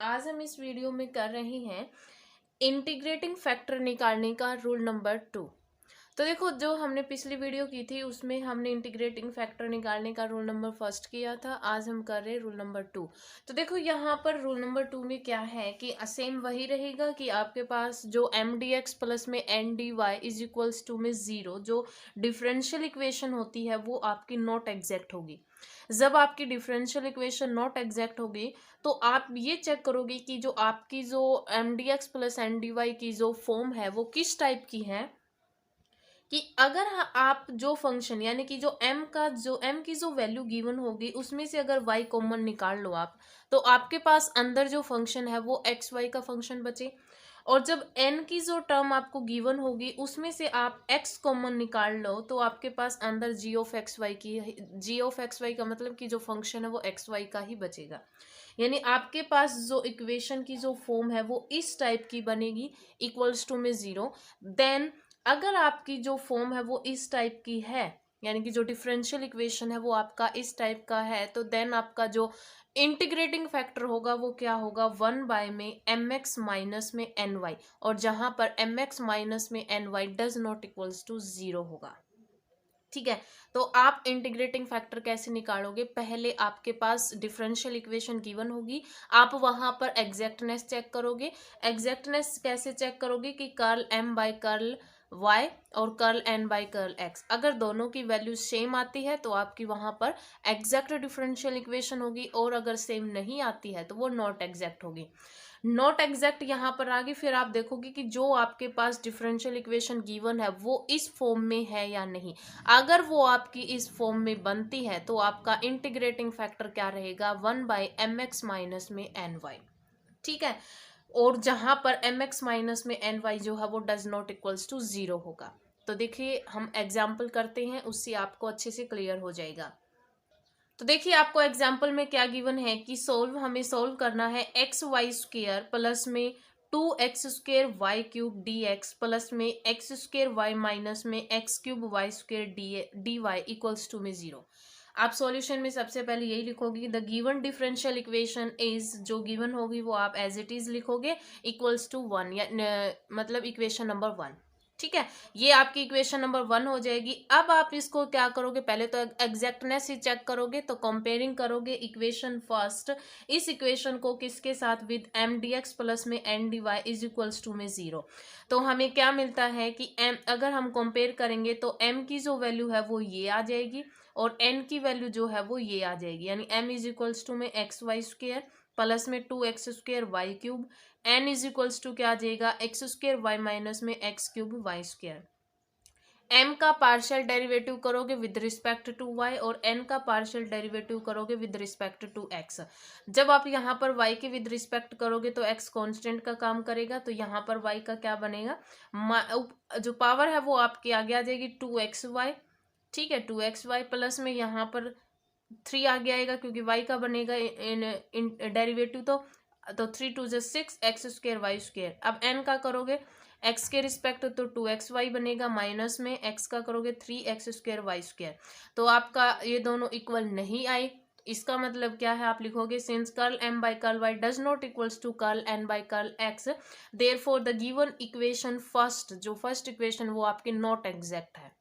आज हम इस वीडियो में कर रहे हैं इंटीग्रेटिंग फैक्टर निकालने का रूल नंबर 2। तो देखो, जो हमने पिछली वीडियो की थी उसमें हमने इंटीग्रेटिंग फैक्टर निकालने का रूल नंबर फर्स्ट किया था। आज हम कर रहे हैं रूल नंबर 2। तो देखो यहाँ पर रूल नंबर 2 में क्या है कि सेम वही रहेगा कि आपके पास जो एम डी एक्स प्लस में N D Y is equals to में ज़ीरो, जो डिफरेंशियल इक्वेशन होती है वो आपकी नॉट एग्जैक्ट होगी। जब आपकी डिफरेंशियल इक्वेशन नॉट एग्जैक्ट होगी तो आप ये चेक करोगे कि जो आपकी जो M D X plus N D Y की जो फॉर्म है वो किस टाइप की है। कि अगर आप जो फंक्शन यानी कि जो m की जो वैल्यू गिवन होगी उसमें से अगर y कॉमन निकाल लो आप, तो आपके पास अंदर जो फंक्शन है वो एक्स वाई का फंक्शन बचे। और जब n की जो टर्म आपको गिवन होगी उसमें से आप x कॉमन निकाल लो तो आपके पास अंदर जी ऑफ एक्स वाई का मतलब कि जो फंक्शन है वो एक्स वाई का ही बचेगा। यानी आपके पास जो इक्वेशन की जो फॉर्म है वो इस टाइप की बनेगी, इक्वल्स टू में ज़ीरो। देन अगर आपकी जो फॉर्म है वो इस टाइप की है, यानी कि जो डिफरेंशियल इक्वेशन है वो आपका इस टाइप का है, तो देन आपका जो इंटीग्रेटिंग फैक्टर होगा वो क्या होगा, 1 में एम एक्स माइनस में एन वाई, और जहां पर एम एक्स माइनस में N Y does not equals to zero होगा। ठीक है। तो आप इंटीग्रेटिंग फैक्टर कैसे निकालोगे, पहले आपके पास डिफरेंशियल इक्वेशन गिवन होगी, आप वहां पर एग्जैक्टनेस चेक करोगे। एग्जैक्टनेस कैसे चेक करोगे कि curl M by curl y और curl n by curl x, अगर दोनों की वैल्यू सेम आती है तो आपकी वहां पर एग्जैक्ट डिफरेंशियल इक्वेशन होगी, और अगर सेम नहीं आती है तो वो नॉट एग्जैक्ट होगी। नॉट एग्जैक्ट यहाँ पर आ गई, फिर आप देखोगे कि जो आपके पास डिफरेंशियल इक्वेशन गिवन है वो इस फॉर्म में है या नहीं। अगर वो आपकी इस फॉर्म में बनती है तो आपका इंटीग्रेटिंग फैक्टर क्या रहेगा, 1/mx माइनस में एन वाई। ठीक है। और जहां पर एम एक्स माइनस में एन वाई जो है वो does not equals to zero होगा। तो देखिए हम एग्जाम्पल करते हैं, उससे आपको अच्छे से क्लियर हो जाएगा। तो देखिए आपको एग्जाम्पल में क्या गिवन है कि हमें सोल्व करना है एक्स वाई स्क्र प्लस में 2x² Y cube D X plus में x² वाई माइनस में x³ Y square D Y equals to में ज़ीरो। आप सॉल्यूशन में सबसे पहले यही लिखोगे, the given differential equation is, जो गिवन होगी वो आप एज इट इज लिखोगे, इक्वल्स टू 1 या मतलब इक्वेशन नंबर 1। ठीक है, ये आपकी इक्वेशन नंबर 1 हो जाएगी। अब आप इसको क्या करोगे, पहले तो एग्जैक्टनेस ही चेक करोगे, तो कंपेयरिंग करोगे इक्वेशन फर्स्ट, इस इक्वेशन को किसके साथ, with M D X plus में N D Y is equals to में ज़ीरो। तो हमें क्या मिलता है कि एम, अगर हम कंपेयर करेंगे तो एम की जो वैल्यू है वो ये आ जाएगी और एन की वैल्यू जो है वो ये आ जाएगी, यानी एम इज इक्वल्स टू में एक्स वाई स्क्र प्लस में 2x² Y cube, N is equals to क्या आ जाएगा, x² वाई माइनस में x³ वाई स्क्र। m का पार्शियल डेरिवेटिव करोगे विद रिस्पेक्ट टू y और n का पार्शियल डेरिवेटिव करोगे विद रिस्पेक्ट टू x। जब आप यहाँ पर y के विद रिस्पेक्ट करोगे तो x कांस्टेंट का काम करेगा, तो यहाँ पर y का क्या बनेगा, जो पावर है वो आपकी आगे आ जाएगी 2xy। ठीक है, 2xy प्लस में यहाँ पर 3 आगे आएगा क्योंकि y का बनेगा इन डेरिवेटिव, तो 3 2 6 x² वाई स्क्र। अब n का करोगे x के रिस्पेक्ट तो 2xy बनेगा, माइनस में x का करोगे 3x² वाई स्क्र। तो आपका ये दोनों इक्वल नहीं आए, इसका मतलब क्या है, आप लिखोगे since curl m by curl y does not equals to curl n by curl x, therefore the given equation first, जो फर्स्ट इक्वेशन वो आपकी नॉट एग्जैक्ट है।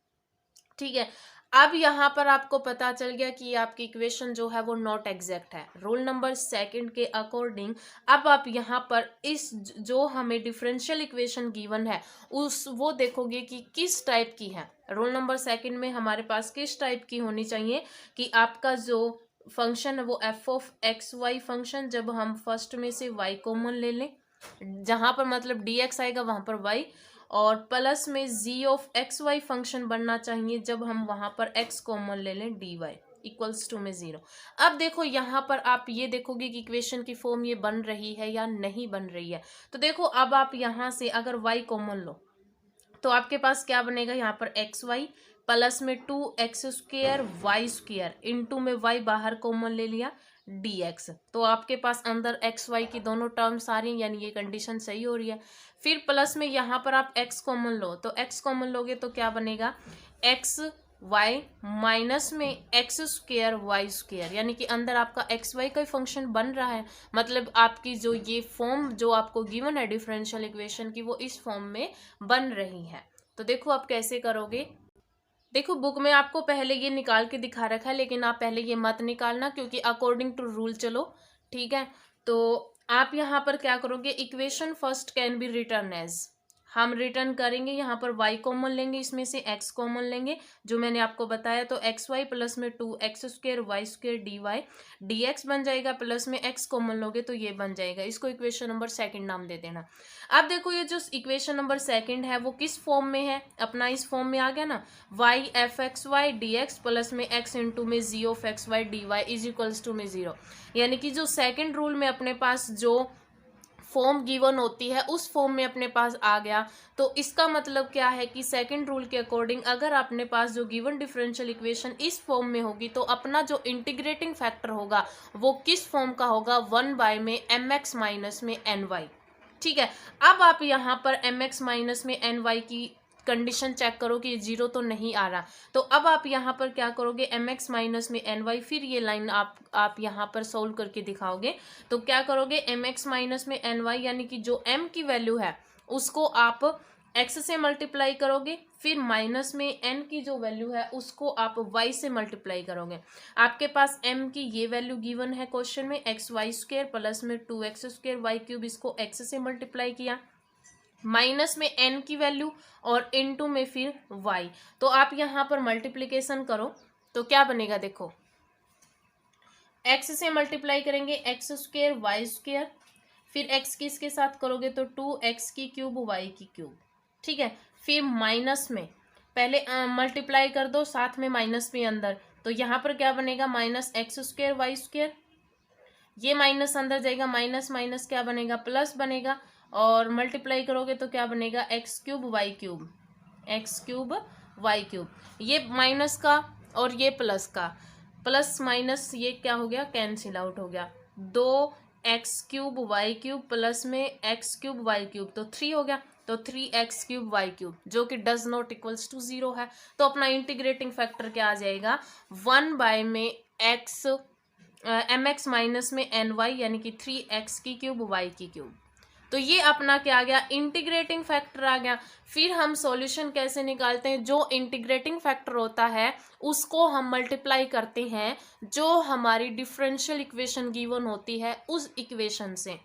ठीक है, अब यहाँ पर आपको पता चल गया कि आपकी इक्वेशन जो है वो नॉट एग्जैक्ट है। रूल नंबर सेकंड के अकॉर्डिंग अब आप यहाँ पर इस जो हमें डिफरेंशियल इक्वेशन गिवन है उस वो देखोगे कि किस टाइप की है। रूल नंबर सेकंड में हमारे पास किस टाइप की होनी चाहिए कि आपका जो फंक्शन है वो F of X Y function, जब हम फर्स्ट में से वाई कॉमन ले लें, जहां पर मतलब डी एक्स आएगा वहां पर वाई, और प्लस में G of X Y function बनना चाहिए जब हम वहां पर एक्स कॉमन ले लें डी वाई इक्वल्स टू में ज़ीरो। अब देखो यहाँ पर आप ये देखोगे कि इक्वेशन की फॉर्म ये बन रही है या नहीं बन रही है। तो देखो अब आप यहाँ से अगर वाई कॉमन लो तो आपके पास क्या बनेगा, यहाँ पर एक्स वाई प्लस में 2x² वाई स्क्र इंटू में y बाहर कॉमन ले लिया dx, तो आपके पास अंदर एक्स वाई की दोनों टर्म्स आ रही हैं, यानी ये कंडीशन सही हो रही है। फिर प्लस में यहाँ पर आप x कॉमन लो, तो x कॉमन लोगे तो क्या बनेगा, x वाई माइनस में एक्स स्क्वायर वाई स्क्वायर, यानी कि अंदर आपका एक्स वाई का फंक्शन बन रहा है। मतलब आपकी जो ये फॉर्म जो आपको गिवन है डिफरेंशियल इक्वेशन की, वो इस फॉर्म में बन रही है। तो देखो आप कैसे करोगे। देखो बुक में आपको पहले ये निकाल के दिखा रखा है, लेकिन आप पहले ये मत निकालना, क्योंकि अकॉर्डिंग टू रूल चलो, ठीक है। तो आप यहाँ पर क्या करोगे, equation first can be written as, हम रिटर्न करेंगे यहाँ पर y कॉमन लेंगे, इसमें से x कॉमन लेंगे जो मैंने आपको बताया। तो एक्स वाई प्लस में 2x square Y square D Y D X बन जाएगा, प्लस में x कॉमन लोगे तो ये बन जाएगा। इसको इक्वेशन नंबर सेकंड नाम दे देना। अब देखो ये जो इक्वेशन नंबर सेकंड है वो किस फॉर्म में है, अपना इस फॉर्म में आ गया ना, y F X Y D X plus में x इंटू में G of X Y D Y is equals to में 0। यानी कि जो सेकंड रूल में अपने पास जो फॉर्म गिवन होती है उस फॉर्म में अपने पास आ गया। तो इसका मतलब क्या है कि सेकंड रूल के अकॉर्डिंग अगर अपने पास जो गिवन डिफरेंशियल इक्वेशन इस फॉर्म में होगी तो अपना जो इंटीग्रेटिंग फैक्टर होगा वो किस फॉर्म का होगा, 1 में एम एक्स माइनस में एन वाई। ठीक है, अब आप यहाँ पर एम एक्स माइनस में एन वाई की कंडीशन चेक करो कि 0 तो नहीं आ रहा। तो अब आप यहाँ पर क्या करोगे, एम एक्स माइनस में एन वाई, फिर ये लाइन आप यहाँ पर सोल्व करके दिखाओगे। तो क्या करोगे, एम एक्स माइनस में एन वाई यानी कि जो m की वैल्यू है उसको आप x से मल्टीप्लाई करोगे, फिर माइनस में n की जो वैल्यू है उसको आप y से मल्टीप्लाई करोगे। आपके पास m की ये वैल्यू गिवन है क्वेश्चन में, एक्स वाई स्क्वायर प्लस में 2x स्क्वायर वाई क्यूब, इसको x से मल्टीप्लाई किया, माइनस में n की वैल्यू और इनटू में फिर y। तो आप यहाँ पर मल्टीप्लिकेशन करो तो क्या बनेगा, देखो x से मल्टीप्लाई करेंगे एक्स स्क्वायर वाई स्क्वायर, फिर x किसके साथ करोगे तो 2x की क्यूब y की क्यूब, ठीक है। फिर माइनस में पहले मल्टीप्लाई कर दो, साथ में माइनस में अंदर, तो यहाँ पर क्या बनेगा, minus X square Y square, ये माइनस अंदर जाएगा, माइनस माइनस क्या बनेगा, प्लस बनेगा, और मल्टीप्लाई करोगे तो क्या बनेगा, X cube Y cube, X cube Y cube. ये माइनस का और ये प्लस का, प्लस माइनस ये क्या हो गया, कैंसिल आउट हो गया। 2x cube Y cube plus में एक्स क्यूब वाई क्यूब, तो 3 हो गया। तो 3x क्यूब वाई क्यूब जो कि डज नॉट इक्वल्स टू 0 है। तो अपना इंटीग्रेटिंग फैक्टर क्या आ जाएगा, 1 में एक्स एम एक्स माइनस में एन वाई यानी कि 3x की क्यूब वाई की क्यूब। तो ये अपना क्या आ गया, इंटीग्रेटिंग फैक्टर आ गया। फिर हम सॉल्यूशन कैसे निकालते हैं, जो इंटीग्रेटिंग फैक्टर होता है उसको हम मल्टीप्लाई करते हैं जो हमारी डिफरेंशियल इक्वेशन गिवन होती है उस इक्वेशन से।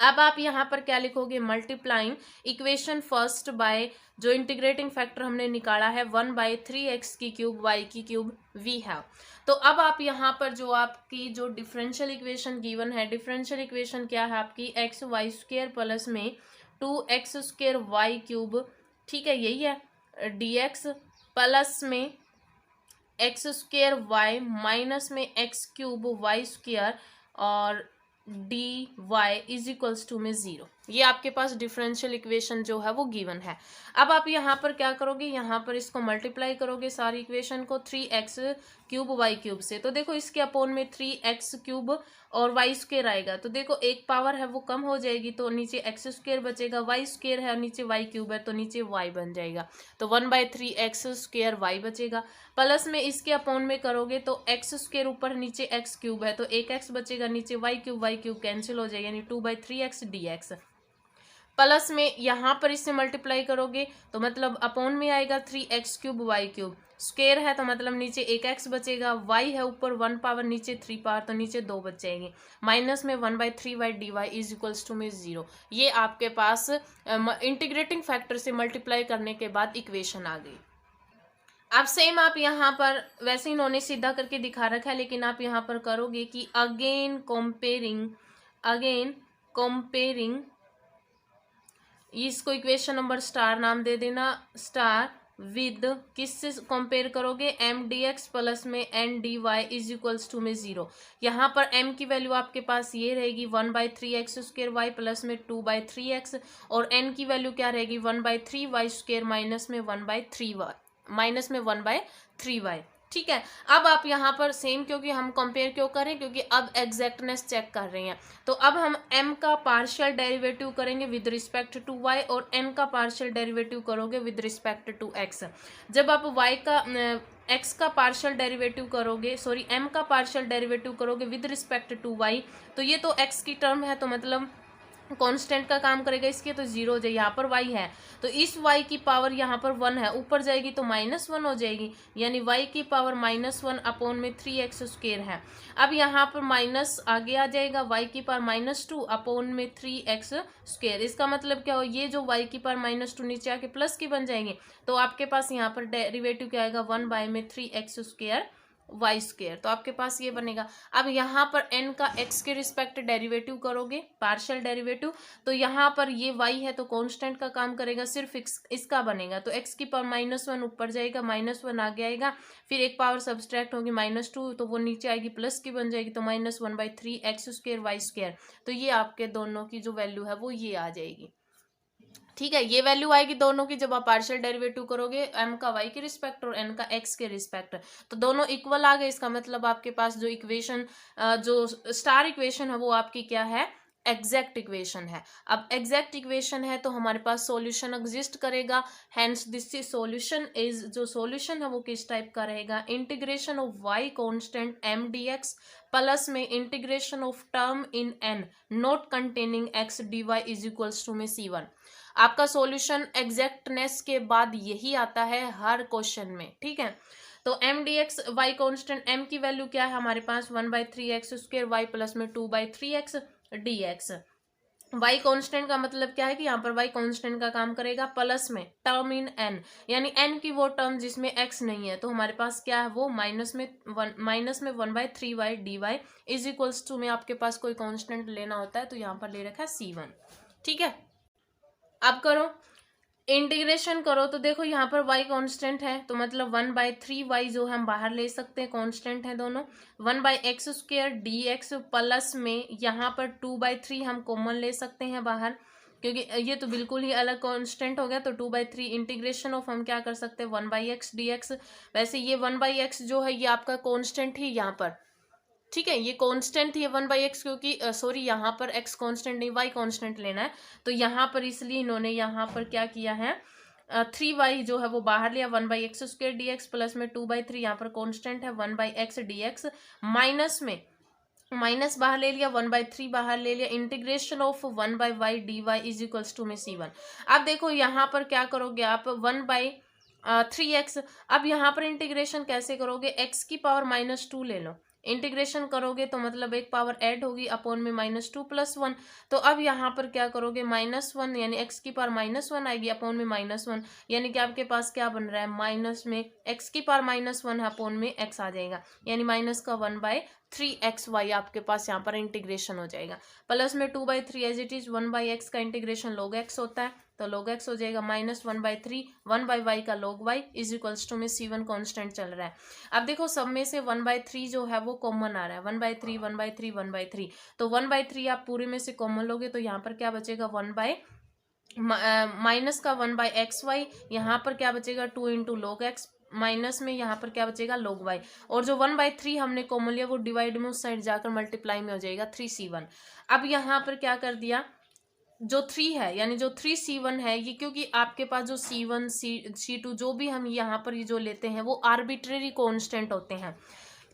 अब आप यहाँ पर क्या लिखोगे, मल्टीप्लाइंग इक्वेशन फर्स्ट बाय जो इंटीग्रेटिंग फैक्टर हमने निकाला है 1/3x की क्यूब वाई की क्यूब वी हैव। तो अब आप यहाँ पर जो आपकी जो डिफरेंशियल इक्वेशन गिवन है, डिफरेंशियल इक्वेशन क्या है आपकी, एक्स वाई स्क्वायर प्लस में 2x स्क्वायर वाई क्यूब, ठीक है यही है, dx प्लस में एक्स स्क्वायर वाई माइनस में एक्स क्यूब वाई स्क्वायर और D Y is equals to में 0। ये आपके पास डिफरेंशियल इक्वेशन जो है वो गिवन है। अब आप यहाँ पर क्या करोगे, यहाँ पर इसको मल्टीप्लाई करोगे सारी इक्वेशन को 3x क्यूब वाई क्यूब से। तो देखो इसके अपोन में 3x क्यूब और वाई स्क्वायर आएगा, तो देखो एक पावर है वो कम हो जाएगी, तो नीचे एक्स स्क्वायर बचेगा, वाई स्क्वायर है नीचे वाई क्यूब है तो नीचे y बन जाएगा। तो 1/3x स्क्वायर वाई बचेगा, प्लस में इसके अपोन में करोगे तो एक्स स्क्वायर ऊपर नीचे एक्स क्यूब है तो एक एक्स बचेगा, नीचे वाई क्यूब कैंसिल हो जाएगा, यानी 2/3x dx। प्लस में यहाँ पर इससे मल्टीप्लाई करोगे तो मतलब अपोन में आएगा 3x cube Y cube, square है तो मतलब नीचे एक एक्स बचेगा, y है ऊपर 1 पावर नीचे 3 पावर तो नीचे 2 बच जाएंगे, माइनस में 1/3y dy is equals to में 0। ये आपके पास इंटीग्रेटिंग फैक्टर से मल्टीप्लाई करने के बाद इक्वेशन आ गई। अब सेम आप यहाँ पर वैसे इन्होंने सीधा करके दिखा रखा है, लेकिन आप यहाँ पर करोगे कि अगेन कंपेयरिंग इसको इक्वेशन नंबर स्टार नाम दे देना, स्टार विद किससे कंपेयर करोगे, एम डी एक्स प्लस में N D Y is equals to में 0। यहाँ पर m की वैल्यू आपके पास ये रहेगी 1/3x स्क्वायर वाई प्लस में 2/3x, और n की वैल्यू क्या रहेगी 1/3y स्क्वायर माइनस में 1/3y। ठीक है। अब आप यहाँ पर सेम, क्योंकि हम कंपेयर क्यों करें, क्योंकि अब एग्जैक्टनेस चेक कर रहे हैं। तो अब हम m का पार्शियल डेरिवेटिव करेंगे विद रिस्पेक्ट टू y और n का पार्शियल डेरिवेटिव करोगे विद रिस्पेक्ट टू x। जब आप y का x का पार्शियल डेरिवेटिव करोगे, सॉरी m का पार्शियल डेरिवेटिव करोगे विद रिस्पेक्ट टू y, तो ये तो x की टर्म है, तो मतलब कांस्टेंट का काम करेगा इसके, तो जीरो हो जाएगी। यहाँ पर y है तो इस y की पावर यहाँ पर 1 है, ऊपर जाएगी तो -1 हो जाएगी, यानी y की पावर -1 अपॉन में 3x² है। अब यहाँ पर माइनस आगे आ जाएगा, y की पावर -2 अपॉन में 3x²। इसका मतलब क्या हो, ये जो y की पावर -2 नीचे आके प्लस की बन जाएंगे, तो आपके पास यहाँ पर डेरिवेटिव क्या आएगा, 1/3x² y²। तो आपके पास ये बनेगा। अब यहाँ पर n का x के रिस्पेक्ट डेरिवेटिव करोगे, पार्शियल डेरिवेटिव, तो यहाँ पर ये y है तो कांस्टेंट का काम करेगा, सिर्फ इसका बनेगा, तो x की पावर -1 ऊपर जाएगा, -1 आगे आएगा, फिर एक पावर सब्सट्रैक्ट होगी -2, तो वो नीचे आएगी प्लस की बन जाएगी, तो -1/3x² y²। तो ये आपके दोनों की जो वैल्यू है वो ये आ जाएगी। ठीक है, ये वैल्यू आएगी दोनों की जब आप पार्शियल डेरिवेटिव करोगे, m का y के रिस्पेक्ट और n का x के रिस्पेक्ट, तो दोनों इक्वल आ गए। इसका मतलब आपके पास जो इक्वेशन, जो स्टार इक्वेशन है वो आपकी क्या है, एग्जैक्ट इक्वेशन है। अब एग्जैक्ट इक्वेशन है तो हमारे पास सॉल्यूशन एग्जिस्ट करेगा, hence this is solution is, जो सॉल्यूशन है वो किस टाइप का रहेगा, integration of y constant m dx plus में integration of term in n not containing x dy is equals to में c1। आपका सॉल्यूशन एग्जैक्टनेस के बाद यही आता है हर क्वेश्चन में। ठीक है, तो m dx y constant m की वैल्यू क्या है हमारे पास, 1/3x² y प्लस में 2/3x dx। y कांस्टेंट का मतलब क्या है कि यहाँ पर y कांस्टेंट का काम करेगा, प्लस में टर्म इन n, यानी n की वो टर्म जिसमें x नहीं है, तो हमारे पास क्या है वो माइनस में 1/3y dy is equals to में आपके पास कोई कांस्टेंट लेना होता है तो यहाँ पर ले रखा है c1। ठीक है, अब करो इंटीग्रेशन करो, तो देखो यहाँ पर y कांस्टेंट है, तो मतलब 1/3y जो हम बाहर ले सकते हैं, कांस्टेंट है दोनों, 1/x² dx प्लस में यहाँ पर 2/3 हम कॉमन ले सकते हैं बाहर, क्योंकि ये तो बिल्कुल ही अलग कांस्टेंट हो गया, तो 2/3 इंटीग्रेशन ऑफ हम क्या कर सकते हैं 1/x dx। वैसे ये 1/x जो है ये आपका कांस्टेंट ही यहाँ पर, ठीक है, ये कांस्टेंट है 1/x, क्योंकि सॉरी यहाँ पर x कांस्टेंट नहीं y कांस्टेंट लेना है, तो यहाँ पर इसलिए इन्होंने यहाँ पर क्या किया है 3y जो है वो बाहर लिया, 1/x² dx प्लस में 2/3 यहाँ पर कांस्टेंट है 1/x dx, माइनस में माइनस बाहर ले लिया, 1/3 बाहर ले लिया, integration of 1/y dy is equals to में c1। अब देखो यहाँ पर क्या करोगे आप 1/3x, अब यहाँ पर इंटीग्रेशन कैसे करोगे, x की पावर -2 ले लो, इंटीग्रेशन करोगे तो मतलब एक पावर ऐड होगी अपॉन में -2 + 1, तो अब यहाँ पर क्या करोगे -1, यानी x की पावर -1 आएगी अपॉन में -1, यानी कि आपके पास क्या बन रहा है, माइनस में x की पावर -1 है अपॉन में x आ जाएगा, यानी माइनस का 1/3xy आपके पास यहाँ पर इंटीग्रेशन हो जाएगा, प्लस में 2/3 एज इट इज, 1/x का इंटीग्रेशन log x होता है, तो log x हो जाएगा -1/3 1/y का log y is equals to में c1 कांस्टेंट चल रहा है। अब देखो सब में से 1/3 जो है वो कॉमन आ रहा है, 1/3 1/3 1/3, तो 1/3 आप पूरे में से कॉमन लोगे तो यहाँ पर क्या बचेगा माइनस का 1/xy, यहाँ पर क्या बचेगा 2 × log x, माइनस में यहाँ पर क्या बचेगा log y, और जो 1/3 हमने कॉमन लिया वो डिवाइड में उस साइड जाकर मल्टीप्लाई में हो जाएगा 3c1। अब यहाँ पर क्या कर दिया, जो 3 है यानी जो 3c1 है ये, क्योंकि आपके पास जो c1 c2 जो भी हम यहाँ पर ये जो लेते हैं वो आर्बिट्रेरी कांस्टेंट होते हैं।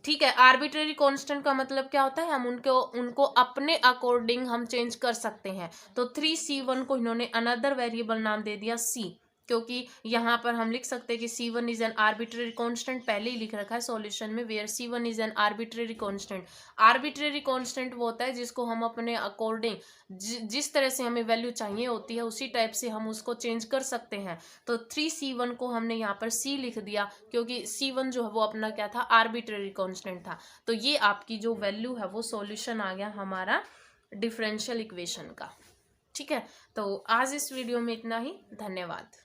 ठीक है, आर्बिट्रेरी कांस्टेंट का मतलब क्या होता है, हम उनको अपने अकॉर्डिंग हम चेंज कर सकते हैं, तो 3c1 को इन्होंने अनदर वेरिएबल नाम दे दिया c, क्योंकि यहाँ पर हम लिख सकते हैं कि c1 is an arbitrary constant, पहले ही लिख रखा है सॉल्यूशन में, where c1 is an arbitrary constant. Arbitrary constant वो होता है जिसको हम अपने अकॉर्डिंग जिस तरह से हमें वैल्यू चाहिए होती है उसी टाइप से हम उसको चेंज कर सकते हैं, तो 3c1 को हमने यहाँ पर c लिख दिया, क्योंकि c1 जो है वो अपना क्या था, आर्बिट्रेरी कांस्टेंट था। तो ये आपकी जो वैल्यू है वो सॉल्यूशन आ गया हमारा डिफरेंशियल इक्वेशन का। ठीक है, तो आज इस वीडियो में इतना ही, धन्यवाद।